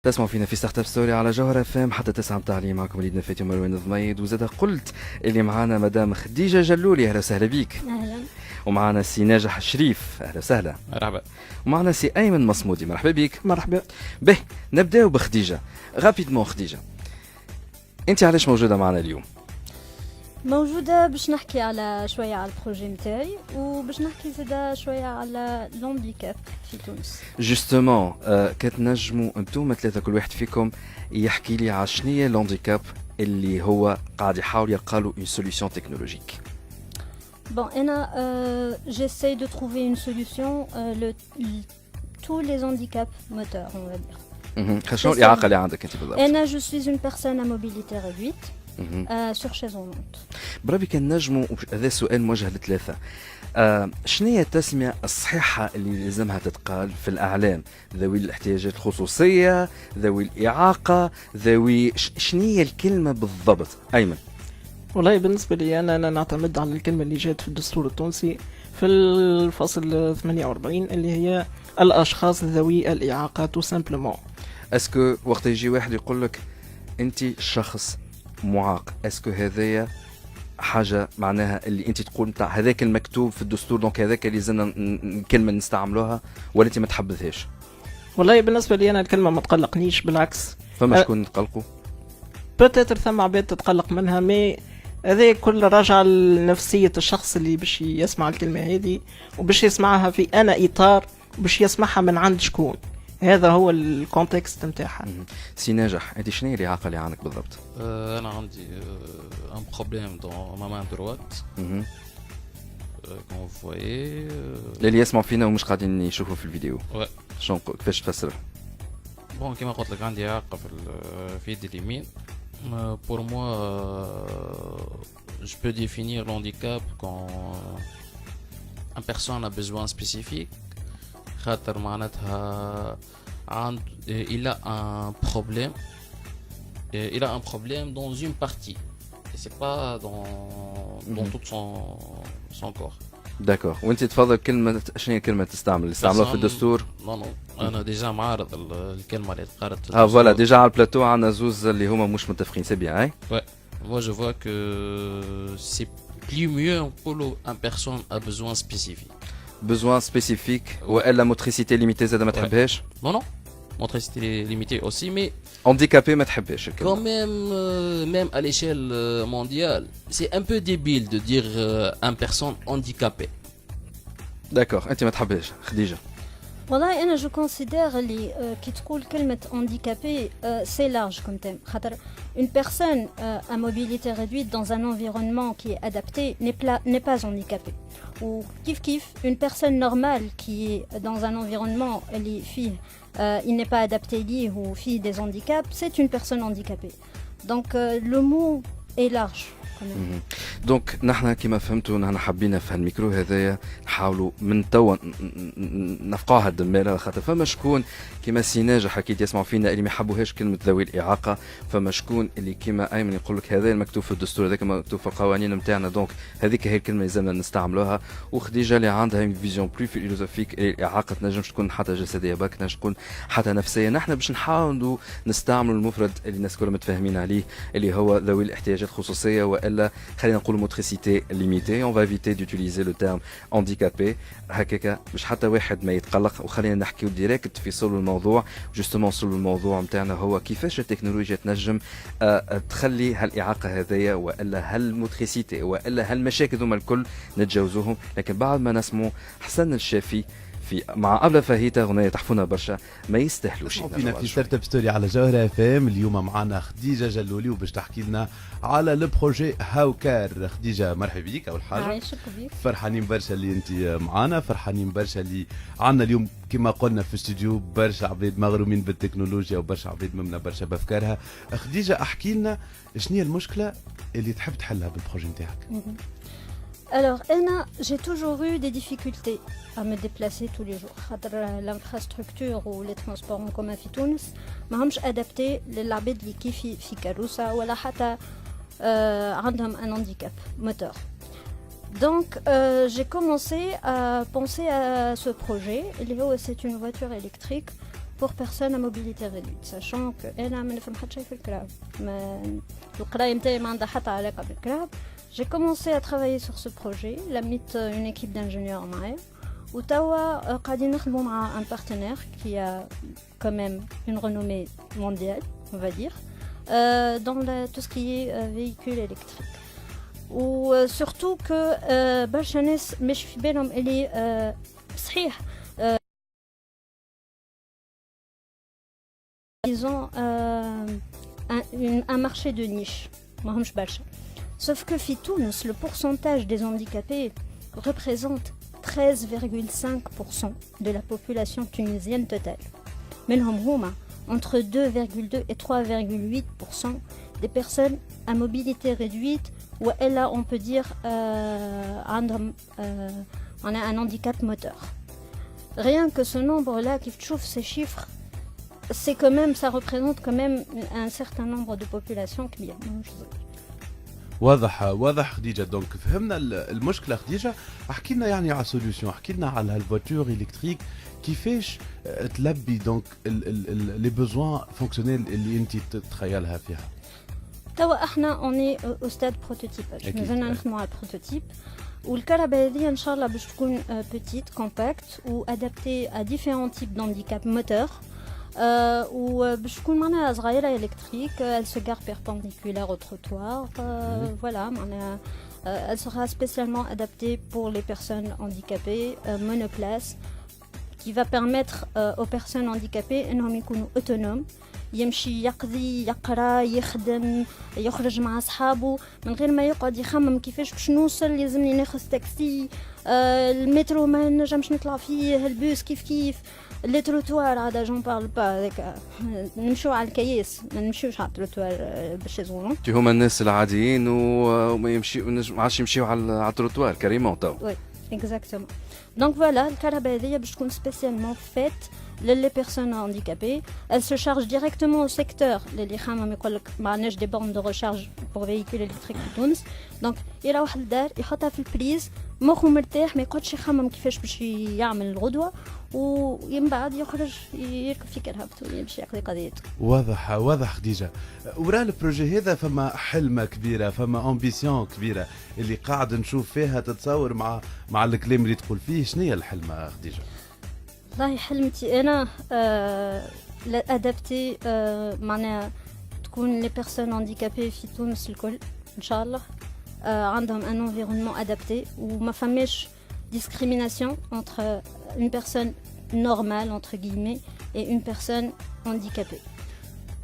تسمعوا فينا في ستارت اب ستوري على جوهر اف ام حتى 9 متاع الليل. معكم وليد نفاتي ومروان ضميد. وزاد قلت اللي معانا مدام خديجه جلولي، اهلا وسهلا بيك. اهلا. ومعانا سي ناجح شريف، اهلا وسهلا. مرحبا. ومعانا سي ايمن مصمودي، مرحبا بيك. مرحبا. به نبداو بخديجه غابيدمون. خديجه انت علاش موجوده معنا اليوم؟ موجودة باش نحكي على شوية على البروجي متاعي وباش نحكي زادا شوية على لونديكاب في تونس. جوستومون كتنجموا انتم ثلاثه كل واحد فيكم يحكي لي على شنية لونديكاب اللي هو قاعد يحاول يلقى له اون سوليوشن تكنولوجيك. Bon, j'essaye de trouver une solution tous les handicaps moteurs, on va dire. شنو الإعاقة اللي عندك انت بالضبط؟ Je suis une personne à mobilité réduite sur chaise roulante. بربي كان نجموا، هذا سؤال موجه للثلاثة. شنو هي التسمية الصحيحة اللي لازمها تتقال في الأعلام؟ ذوي الاحتياجات الخصوصية، ذوي الإعاقة، ذوي شنو هي الكلمة بالضبط؟ أيمن. والله بالنسبة لي أنا نعتمد على الكلمة اللي جات في الدستور التونسي في الفصل 48 اللي هي الأشخاص ذوي الإعاقة تو سامبلومون. اسكو وقت يجي واحد يقول لك أنت شخص معاق، اسكو هذايا حاجة معناها اللي أنت تقول نتاع هذاك المكتوب في الدستور دونك هذاك اللي زلنا كلمة نستعملوها، ولا أنت ما تحبذهاش؟ والله بالنسبة لي أنا الكلمة ما تقلقنيش، بالعكس. فما شكون يتقلقوا؟ بوتيتر ثم عباد تتقلق منها، مي هذا كل راجع لنفسية الشخص اللي باش يسمع الكلمة هذه وباش يسمعها في أنا إطار وباش يسمعها من عند شكون. هذا هو الكونتكست نتاعها. سي ناجح، انت شنو هي الإعاقة اللي عندك بالضبط؟ انا عندي ان بروبليم دون ما مان دروات كون فويي اللي يسمعوا فينا ومش قاعدين يشوفوا في الفيديو. Ouais. كيفاش تفسر؟ بون كيما قلت لك عندي إعاقة في يدي اليمين. Pour moi, je peux définir l'handicap quand une personne a besoin spécifique. خاطر معناتها il a un problème. Il a un problème dans une partie. Et c'est pas dans tout son corps. داكور. وانت تفضل كلمة شنو هي الكلمة تستعمل؟ استعملوها في الدستور؟ نو انا ديجا معارض الكلمة اللي تقارت. فوالا ديجا على البلاتو عندنا زوز اللي هما مش متفقين. سي بيان. Ouais. Moi je vois que c'est plus mieux pour une personne à besoin spécifique. بوزوان سبيسيفيك والا موتريسيتي ليميتي زاد ما تحبهاش؟ Non non. Motricité limitée aussi, mais هانديكابي ما تحبهاش quand الكلمة. même à l'échelle mondiale, c'est un peu débile de dire une personne handicapée. داكور. انت ما تحبهاش خديجة؟ والله أنا جو كونسيدير اللي كي تقول كلمة handicapé c'est large comme thème. خاطر une personne à mobilité réduite dans un environnement qui est adapté n'est pas handicapée. Ou kif une personne normale qui est dans un environnement اللي فيه il n'est pas adapté ليه ou فيه des handicaps, c'est une personne handicapée. Donc le mot est large. دونك نحن كما فهمتوا نحن حابين في هالميكرو هذايا نحاولوا من توا نفقعوا هالدماله، خاطر فما شكون كما سي ناجح حكيت يسمعوا فينا اللي ما يحبوهاش كلمه ذوي الاعاقه، فما شكون اللي كما ايمن يقول لك هذا المكتوب في الدستور، هذاك مكتوب في القوانين نتاعنا، دونك هذيك هي الكلمه اللي لازمنا نستعملوها. وخديجه اللي عندها فيزيون بلو فيلوزوفيك، الاعاقه تنجمش تكون حتى جسديه برك، تنجم تكون حتى نفسيه. نحن باش نحاولوا نستعملوا المفرد اللي الناس كلها متفاهمين عليه اللي هو ذوي الاحتياجات الخصوصيه، والا خلينا نقول motricité limitée. On va éviter d'utiliser le terme handicapé. هكاك باش حتى واحد ما يتقلق، وخلينا نحكيو ديريكت في صلب الموضوع. جوستومون صلب الموضوع نتاعنا هو كيفاش التكنولوجيا تنجم تخلي هالاعاقه هذيا والا هالموتريسيتي والا هالمشاكل ذوما الكل نتجاوزوهم. لكن بعد ما نسمو حسن الشافي في مع أبلة فهيتة غنية تحفونا برشا ما يستاهلوش. فينا في ستارت اب ستوري على جوهر اف ام. اليوم معنا خديجه جلولي وباش تحكي لنا على لو بروجي هاوكار. خديجه مرحبا بك. اول حاجه عايشك بيك. فرحانين برشا اللي انت معنا، فرحانين برشا اللي عندنا اليوم كما قلنا في الاستوديو برشا عباد مغرومين بالتكنولوجيا وبرشا عباد ممنا برشا بافكارها. خديجه احكي لنا شنو هي المشكله اللي تحب تحلها بالبروجي نتاعك؟ Alors, j'ai toujours eu des difficultés à me déplacer tous les jours. L'infrastructure ou les transports en commun في تونس ما همش adaptés للعباد اللي كيفي في كاروسة ولا حتى عندهم un handicap moteur. Donc, j'ai commencé à penser à ce projet. C'est une voiture électrique pour personnes à mobilité réduite, sachant que أنا ما نفهم حتى شيء في الكراب. القراية نتاعي ما عندها حتى علاقة بالكراب. J'ai commencé à travailler sur ce projet, لميت une équipe d'ingénieurs معايا. وتوا قاعدين نخدموا مع un partenaire qui a quand même une renommée mondiale, on va dire, dans tout ce qui est véhicules électriques. Ou surtout que برشا ناس مش في بالهم اللي صحيح ils ont un marché de niche, ماهمش برشا. Sauf que في تونس le pourcentage des handicapés représente 13,5% de la population tunisienne totale. منهم هما entre 2,2 et 3,8% des personnes à mobilité réduite ou là on peut dire on a un handicap moteur. Rien que ce nombre-là, qui trouve ces chiffres, c'est quand même, ça représente quand même un certain nombre de populations qui واضح خديجه. دونك فهمنا المشكله خديجه. احكي لنا يعني على سوليوشن، احكي لنا على هالفواتور الكتريك كيفاش تلبي دونك لي بوزوان فونكسيونيل اللي انت تتخيلها فيها. توا احنا اوني او ستاد بروتوتيباج، مازلنا نخدموا على البروتوتيب، والكهرباء هذه ان شاء الله باش تكون بيتيت كومباكت وادابتي ا ديفيرون تيب دانديكاب موتور، وباش تكون معناها صغيره الكتريك. elle se gare perpendiculaire au trottoir. Voilà, معناها elle sera spécialement adaptée pour les personnes handicapées, monoplace, qui va permettre aux personnes handicapées انهم يكونوا autonomes، يمشي يقضي يقرا يخدم يخرج مع اصحابه من غير ما يقعد يخمم كيفاش باش نوصل، لازمني ناخذ تاكسي، المترو ما نجمش نطلع فيه، البوس كيف لي تروتوار عاد جون بارل با هذاك، نمشيو على الكياس ما نمشيوش على التروتوار باش يزورون. هما الناس العاديين وما يمشيو ما عادش يمشيو على التروتوار كريمون تو. وي اكزاكتومون. دونك فوالا الكهرباء هذه باش تكون سبيسيالمون فيت les personnes handicapées. Elle se charge directement au secteur. Les خامم يقول لك ما عندناش دي bornes de recharge pour véhicules électriques في تونس. دونك يروح للدار يحطها في البريز، مخه مرتاح، ما يقعدش يخمم كيفاش باش يعمل الغدوه، ومن بعد يخرج يركب في كرهبته ويمشي يقضي قضيته. واضح خديجه. ورا البروجي هذا فما حلمه كبيره، فما امبيسيون كبيره اللي قاعد نشوف فيها تتصور مع الكلام اللي تقول فيه. شنو هي الحلمه خديجه؟ والله حلمتي انا ادابتي معناها تكون لي بيرسون هانديكابي في تونس الكل ان شاء الله عندهم ان انفيرونمون ادابتي، وما فماش discrimination entre une personne normale entre guillemets et une personne handicapée.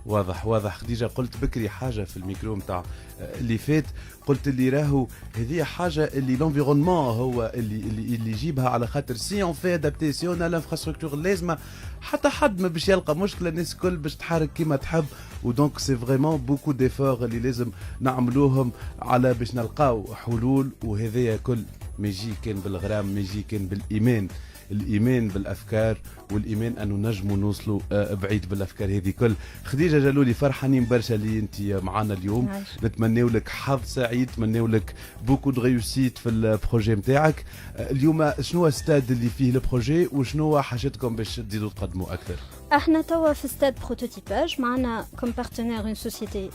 واضح خديجه. قلت بكري حاجه في الميكرو نتاع اللي فات، قلت اللي راهو هذه حاجه اللي لونفيرونمون هو اللي يجيبها، على خاطر سي اون في ادابتاسيون لانفراستركتور اللازمه حتى حد ما باش يلقى مشكله، الناس الكل باش تحرك كيما تحب. ودونك سي فريمون بوكو ديفور اللي لازم نعملوهم على باش نلقاو حلول. وهذايا كل ما يجي كان بالغرام، ما يجي كان بالايمان، الايمان بالافكار والايمان انه نجموا نوصلوا بعيد بالافكار هذه كل. خديجه جلولي فرحانين برشا اللي انت معنا اليوم، نتمناو لك حظ سعيد، نتمناو لك بوكو دو ريوسيت في البروجي نتاعك. اليوم شنو الستاد اللي فيه البروجي وشنو حاجتكم باش تزيدوا تقدموا اكثر؟ احنا توا في ستاد بروتوتيباج، معنا كوم بارتنير اون سوسيتي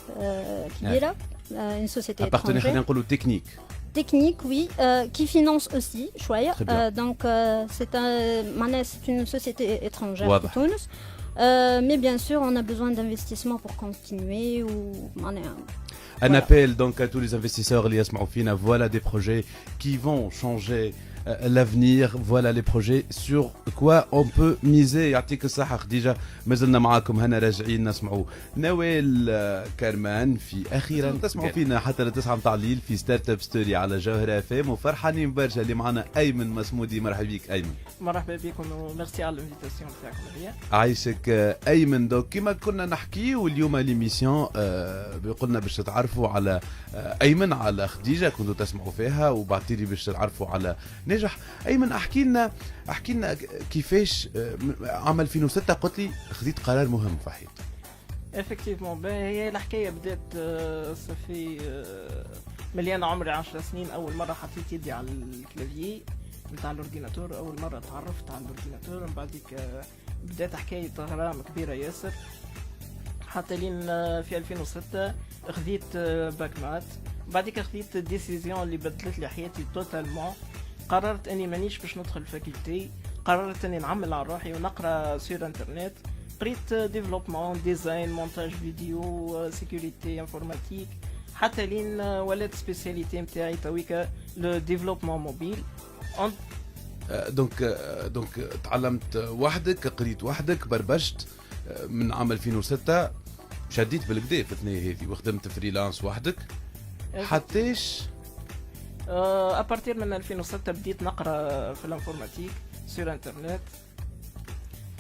كبيره، اون سوسيتي بارتنير خلينا نقولوا تكنيك technique, oui, qui finance aussi, chouïa. Donc, c'est une société étrangère de Tunis. Mais bien sûr, on a besoin d'investissements pour continuer. Un appel donc à tous les investisseurs, Elias Maroufina, voilà des projets qui vont changer l'avenir, voilà les projets sur quoi on peut miser. يعطيك الصحة خديجة. مازلنا معاكم هنا راجعين نسمعوا نوال كرمان في أخيرا تسمعوا فينا حتى لتسعة متاع الليل في ستارت اب ستوري على جوهرة فام. وفرحانين برشا اللي معنا أيمن مسمودي. مرحبا بك أيمن. مرحبا بكم وميرسي على الانفيتاسيون تاعكم ليا. عايشك أيمن. دوك كيما كنا نحكي واليوم ليميسيون قلنا باش تتعرفوا على أيمن، على خديجة كنتوا تسمعوا فيها، وبعتيلي باش تتعرفوا على نجح. أيمن احكي لنا كيفاش عام 2006 قلت لي خذيت قرار مهم في حياتي. افكتيفمون هي الحكايه بدات صافي مليانه عمري 10 سنين. اول مره حطيت يدي على الكلافيي نتاع الاورديناتور، اول مره تعرفت على الاورديناتور. من بعديك بدات حكايه غرام كبيره ياسر، حتى لين في 2006 خذيت باك مات. بعديك خذيت ديسيزيون اللي بدلت لي حياتي توتالمون. قررت اني مانيش باش ندخل فاكولتي، قررت اني نعمل على روحي ونقرا سير انترنت. قريت ديفلوبمون، ديزاين، مونتاج فيديو، سيكوريتي انفورماتيك، حتى لين ولات سبيسياليتي نتاعي تويكا لو ديفلوبمون موبيل. دونك تعلمت وحدك، قريت وحدك، بربشت من عام 2006 شديت بالكدا في الثنيه هذه وخدمت فريلانس وحدك حتىش ابارتير من 2006 بديت نقرا في الانفورماتيك سير انترنت.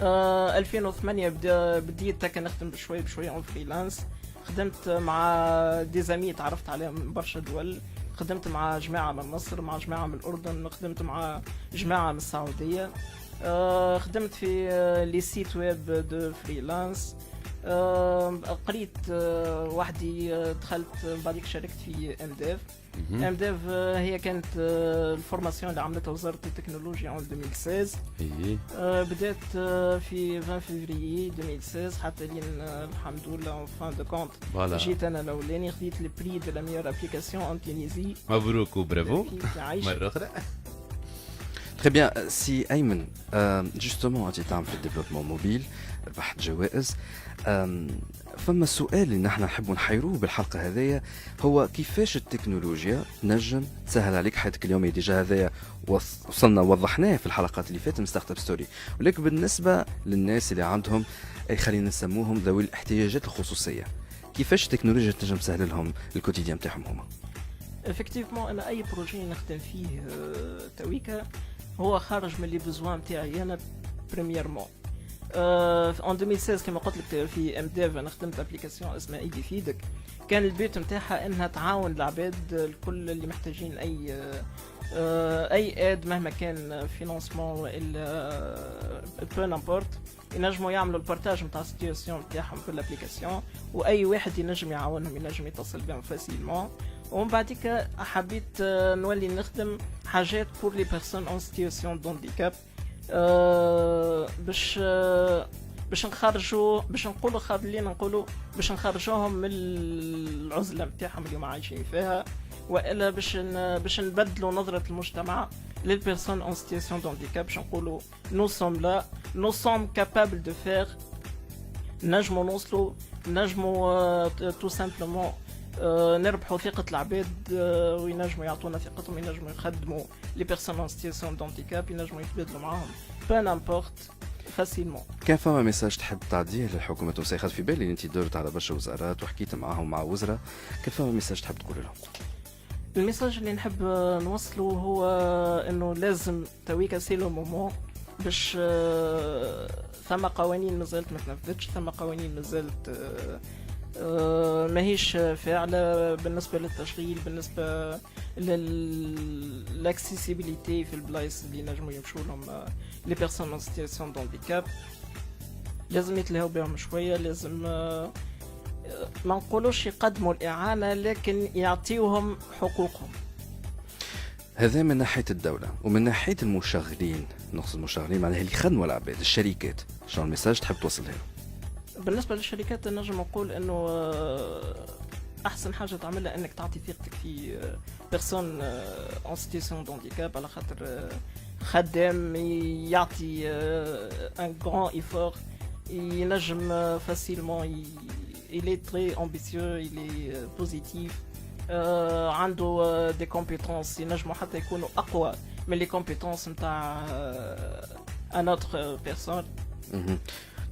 2008 بديت هكا نخدم بشوي بشوي اون فريلانس. خدمت مع ديزامي تعرفت عليهم من برشا دول، خدمت مع جماعه من مصر، مع جماعه من الاردن، خدمت مع جماعه من السعوديه. خدمت في لي سيت ويب دو فريلانس. قريت وحدي، دخلت بعديك شاركت في امديف. امديف هي كانت الفورماسيون اللي عملتها وزاره التكنولوجيا عام 2016. بدات في 20 فيفري 2016 حتى لين الحمد لله فان دو كونت جيت انا الاولاني، خديت البري دو لا ميور ابليكاسيون ان تونيزي. مبروك وبرافو مره اخرى. Très bien. Si Ayman, justement, tu تعمل في الديفلوبمون موبيل، ربحت جوائز. فما السؤال اللي نحن نحب نحيروه بالحلقة هذية هو كيفاش التكنولوجيا نجم تسهل عليك حياتك اليومية. ديجا هذايا وصلنا وضحناه في الحلقات اللي فاتت من ستارت اب ستوري، ولكن بالنسبة للناس اللي عندهم خلينا نسموهم ذوي الاحتياجات الخصوصية، كيفاش التكنولوجيا تنجم تسهل لهم الكوتيديان نتاعهم هما؟ افكتيفمون انا اي بروجي نخدم فيه تويكا هو خارج من لي بوزوان نتاعي انا بريميرمون. ان 2016 كما قلت لك في ام ديف انا خدمت ابليكاسيون اسمها ايدي فيدك. كان البيت نتاعها انها تعاون العباد الكل اللي محتاجين اي اد مهما كان فينانسمون والا بو نامبورت، ينجموا يعملوا البارتاج نتاع السيتياسيون نتاعهم في الابليكاسيون، واي واحد ينجم يعاونهم، ينجم يتصل بهم فاسيلمون. ومن بعديك حبيت نولي نخدم حاجات بور لي بيرسون اون سيتياسيون دونديكاب، باش نخرجوا، باش نقولوا خلينا نقولوا باش نخرجوهم من العزله نتاعهم اللي عايشين فيها، والا باش نبدلوا نظره المجتمع للبيرسون اون سيتياسيون دونديكاب. باش نقولوا نو سوم لا، نو سوم كابابل دو فير، نجموا نوصلوا، نجموا تو سامبلومون نربحوا ثقة العباد، وينجموا يعطونا ثقتهم، ينجموا يخدموا لي بيرسون اون سيتياسيون دونديكاب، ينجموا يتبادلوا معاهم بو نامبورت فاسيلمون. كان فما ميساج تحب تعديه للحكومة التونسية؟ خذ في بالي انت دورت على برشا وزارات وحكيت معاهم مع وزراء، كان فما ميساج تحب تقول لهم؟ الميساج اللي نحب نوصله هو انه لازم تويكا سي لو مومون باش ثم قوانين مازالت ما تنفذتش، ثم قوانين مازالت ماهيش فاعلة بالنسبة للتشغيل، بالنسبة للاكسيسيبيليتي في البلايص اللي نجموا يمشوا لهم لي بيرسون اون سيتياسيون دونديكاب. لازم يتلهوا بهم شوية، لازم ما نقولوش يقدموا الإعانة لكن يعطيوهم حقوقهم. هذا من ناحية الدولة، ومن ناحية المشغلين، نقصد المشغلين معناها اللي يخدموا العباد، الشركات، شنو الميساج تحب توصلها لهم؟ بالنسبة للشركات نجم نقول انه احسن حاجة تعملها انك تعطي ثقتك في بيرسون اون سيتياسيون دونديكاب، على خاطر خدام يعطي ان غران ايفور، ينجم فاسيلمون، il est très ambitieux, il est positif, عنده des compétences ينجموا حتى يكونوا اقوى من les compétences نتاع un autre personne.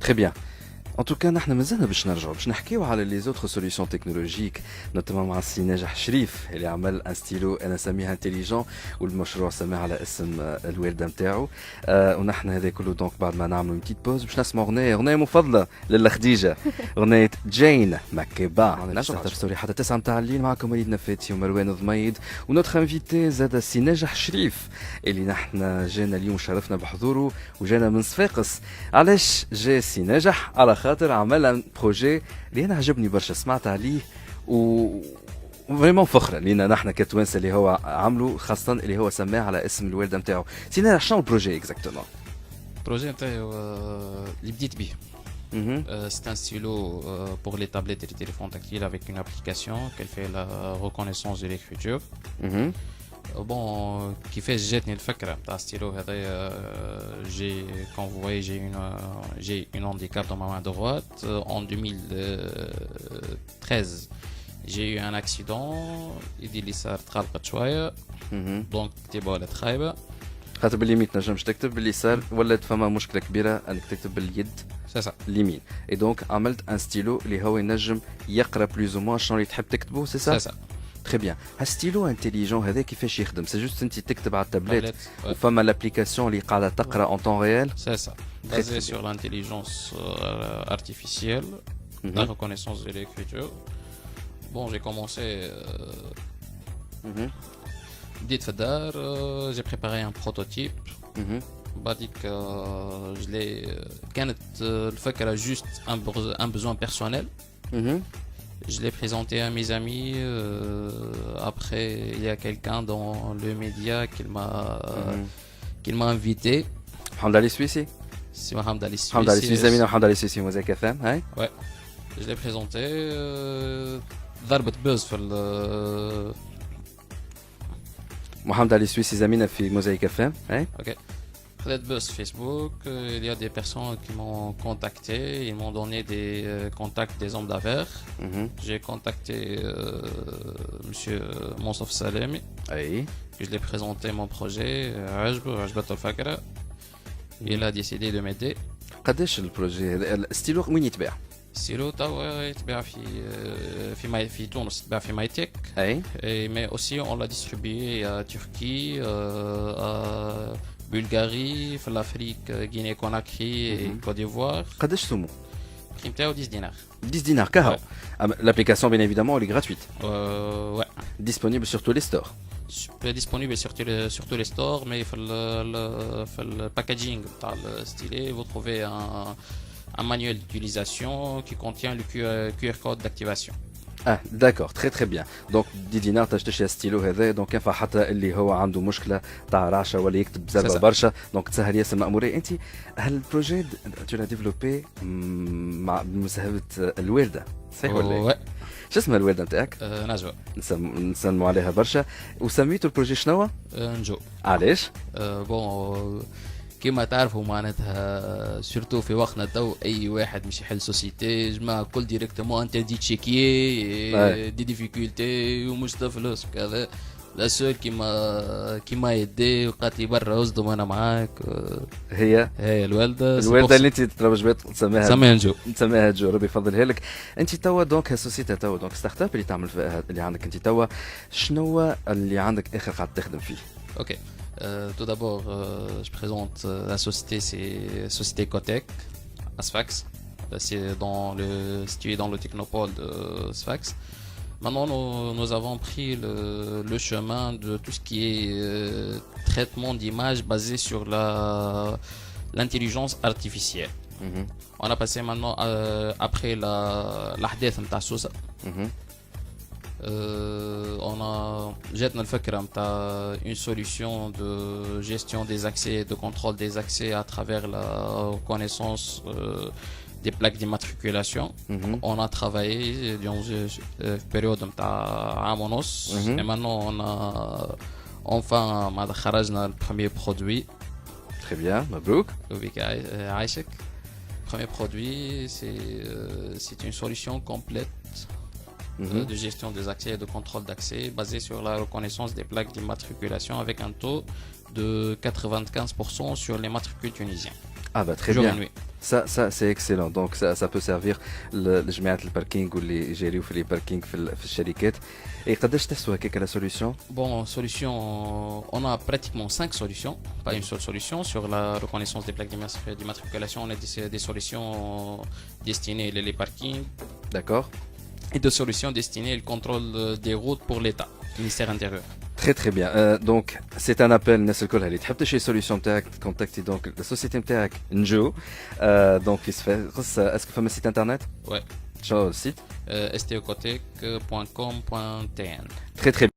Très bien. En tout cas, نحن مازلنا باش نرجعوا باش نحكيو على لي زوتر سوليوشن تكنولوجيك، نوتامون مع السي ناجح شريف اللي عمل ان ستيلو انا سميها انتيليجون، والمشروع سماه على اسم الوالده نتاعو. ونحن هذا كله دونك بعد ما نعملوا بتيت بوز باش نسمعوا اغنيه مفضله للا خديجه، اغنيه جين ماكيبا. نشرح ستوري حتى 9 متاع الليل، معكم وليد نفاتي ومروان ضميد، ونوتخ انفيتي زاد السي ناجح شريف اللي نحن جانا اليوم شرفنا بحضوره وجانا من صفاقس. علاش جا السي ناجح؟ على خاطر عمل بروجي اللي انا عجبني برشا، سمعت عليه فريمون فخره لينا نحن كتوانسه اللي هو عملوا، خاصه اللي هو سماه على اسم الوالده نتاعو. سينا شنو البروجي اكزاكتومون؟ البروجي نتاعي اللي بديت به Mhm. c'est un stylo pour les tablettes et les téléphones tactiles avec une application qui fait la reconnaissance de l'écriture. Mhm. Bon, qui fait جاتني الفكرة نتاع stylo هذايا j'ai quand vous voyez j'ai une handicap dans ma main droite en 2013 j'ai eu un accident يدي لي صار تخلقت شوية Mhm. دونك كتبوا على خايبة خاطر باللي ما تنجمش تكتب باليسار ولات فما مشكله كبيره انك تكتب باليد c'est ça اليمين اي دونك عملت ان ستيلو اللي هو ينجم يقرا بلوز او موان شنو اللي تحب تكتبه سي سا c'est ça تري بيان هالستيلو انتيليجون هذا كيفاش يخدم سي جوست انت تكتب على التابلت Tablette, ouais. وفما لابليكاسيون اللي قاعده تقرا اون طون ريال C'est ça, Très, basé très sur l'intelligence artificielle, Mhm. la reconnaissance de l'écriture. Bon, j'ai commencé dès Fedar, j'ai préparé un prototype. بعديك je l'ai كانت الفكرة juste un besoin personnel. Je l'ai présenté à mes amis. Après, il y a quelqu'un dans le média qui m'a invité. حمد علي السويسي C'est Mohamed Ali حمد علي السويسي Suissi. زميلنا محمد علي السويسي موزايك اف ام هاي Je l'ai présenté. ضربت بوز في محمد علي السويسي زميلنا في موزايك اف ام هاي خذت بوز Facebook. Il y a des personnes qui m'ont contacté. Ils m'ont donné des contacts des hommes d'affaires. J'ai contacté monsieur Monsof Salemi. اي Je l'ai présenté mon projet. عجبته الفكرة. Il a décidé de m'aider. قداش البروجي هذا الستيلو وين يتباع ستيلو توا يتباع في تونس يتباع في مايتك. اي Mais aussi, on l'a distribué à Turquie, à Bulgarie, في l'Afrique, Guinée-Conakry et Côte d'Ivoire. قداش سمو Prix نتاعو 10 دينار. 10 dinars كهو l'application bien évidemment elle est gratuite Ouais. disponible sur tous les stores Disponible sur tous les stores, mais في le packaging بتاع le stylet, vous trouvez un manuel d'utilisation qui contient le QR code d'activation. اه داكور تري تري بيان دونك 10 دينار تشتري ستيلو هذا دونك ينفع حتى اللي هو عنده مشكله تاع رعشه ولا يكتب بزاف C'est ça. برشا دونك تسهل ياسر المأمورية انت هالبروجي تو لا ديفلوبي مع بمساهمه الوالده صحيح ولا إيه؟ Ouais. شو اسمها الوالده نتاعك نجوى. نسلموا عليها برشا وسميتوا البروجي شنو نجو. علاش بون كما تعرفوا معناتها سورتو في وقتنا تو اي واحد مش يحل سوسيتي جماعه كل ديريكتومون انت دي تشيكي دي ديفيكولتي ومش فلوس كذا لا سول كيما يدي وقالت لي برا اصدم انا معاك هي الوالده اللي انت تتروج بها تسميها سميها نجو. نسميها جو ربي يفضلها لك انت توا دونك السوسيتي توا دونك ستارت اب اللي تعمل اللي عندك انت توا شنو اللي عندك اخر قاعد تخدم فيه Ok. Tout d'abord, je présente la société, c'est Société Cotec, à Sfax. C'est situé dans le technopole de Sfax. Maintenant, nous avons pris le chemin de tout ce qui est traitement d'images basé sur l'intelligence artificielle. On a passé maintenant, après l'Ahdeth Mta Sousa, on a جاتنا الفكرة متاع une solution de gestion des accès et de contrôle des accès à travers la reconnaissance des plaques d'immatriculation. On a travaillé durant une période متاع عام ونص et maintenant on a enfin خرجنا le premier produit. Très bien, مبروك. وبك عايشك. Premier produit, c'est une solution complète de gestion des accès et de contrôle d'accès basé sur la reconnaissance des plaques d'immatriculation avec un taux de 95% sur les matricules tunisiens. Ah bah très Jour bien. et nuit. Ça c'est excellent. Donc ça peut servir لجماعة الباركينغ واللي يجريوا في الباركينغ في الشركات. Et قداش تسوى هكاك la solution? Bon, solution, on a pratiquement 5 solutions, pas une seule solution. Sur la reconnaissance des plaques d'immatriculation, on a des solutions destinées les parkings. D'accord. Et deux solutions destinées au contrôle des routes pour l'État, ministère intérieur. Très très bien. Donc c'est un appel الناس الكل اللي تحب تشري solution نتاعك contactez donc la société نتاعك نجو. Donc il se fait est-ce que فما site internet? Ouais. شنو السيت؟ stocotec.com.tn. Très très bien.